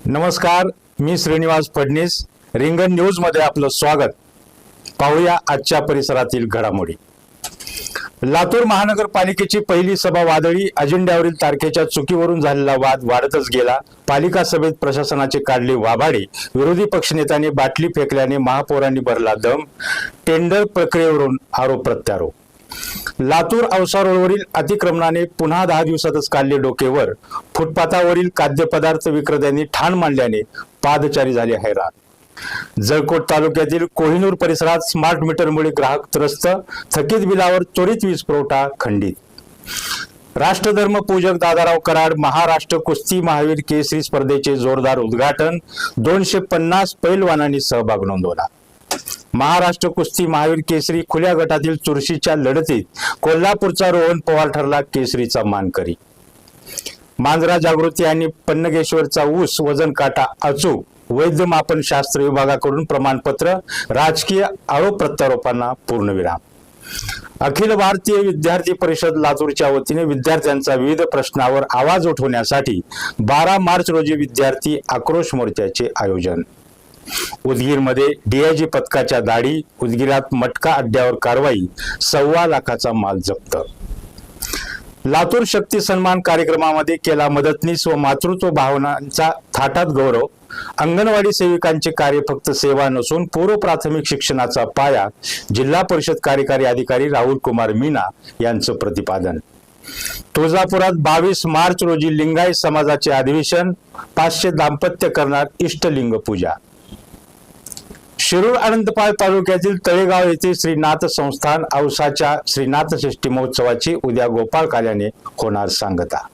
नमस्कार, मी श्रीनिवास फडणीस. रिंगण न्यूज मध्ये आपलं स्वागत. पाहूया आजच्या परिसरातील घडामोडी. लातूर महानगरपालिकेची पहिली सभा वादळी. अजेंड्यावरील तारखेच्या चुकीवरून झालेला वाद वाढतच गेला. पालिका सभेत प्रशासनाचे काढले वाभाडे. विरोधी पक्षनेत्यांनी बाटली फेकल्याने महापौरांनी भरला दम. टेंडर प्रक्रियेवरून आरोप प्रत्यारोप. लातूर औसा रोडवरील अतिक्रमणाने पुन्हा 10 दिवसातच काढले डोकेवर. फुटपाथावरील खाद्यपदार्थ विक्रेत्यांनी ठाण मांडल्याने पादचारी झाले हैराण. जळकोट तालुक्यातील कोहिनूर परिसरात स्मार्ट मीटरमुळे ग्राहक त्रस्त. थकीत बिलावर त्वरित वीज पुरवठा खंडित. राष्ट्रधर्म पूजक दादाराव कराड महाराष्ट्र कुस्ती महावीर केसरी स्पर्धेचे जोरदार उद्घाटन. 250 पैलवानांनी सहभाग नोंदवला. महाराष्ट्र कुस्ती महावीर केसरी खुल्या गटातील चुरशीच्या लढतीत कोल्हापूरचा रोहन पवार ठरला केसरीचा मानकरी. मांजरा जागृती आणि पन्नगेश्वरचा ऊस वजन काटा अचूक. वैद्य मापन शास्त्र विभागाकडून प्रमाणपत्र. राजकीय आरोप प्रत्यारोपांना पूर्णविराम. अखिल भारतीय विद्यार्थी परिषद लातूरच्या वतीने विद्यार्थ्यांचा विविध प्रश्नावर आवाज उठवण्यासाठी 12 मार्च रोजी विद्यार्थी आक्रोश मोर्चाचे आयोजन. उदगीरमध्ये डीआयजी पथकाच्या दाढी. उदगीरात मटका अड्ड्यावर कारवाई. 1.25 लाखाचा माल जप्त. लातूर शक्ती सन्मान कार्यक्रमामध्ये केला मदतनीस व मातृत्व भावनांचा थाटात गौरव. अंगणवाडी सेविकांचे कार्य फक्त सेवा नसून पूर्व प्राथमिक शिक्षणाचा पाया. जिल्हा परिषद कार्यकारी अधिकारी राहुल कुमार मीना यांचं प्रतिपादन. तुळजापुरात 22 मार्च रोजी लिंगायत समाजाचे अधिवेशन. 500 दाम्पत्य करणार इष्टलिंग पूजा. शिरूर अनंतपाळ तालुक्यातील तळेगाव येथे श्रीनाथ संस्थान औसाच्या श्रीनाथ षष्ठी महोत्सवाची उद्या गोपाळकाल्याने होणार सांगता.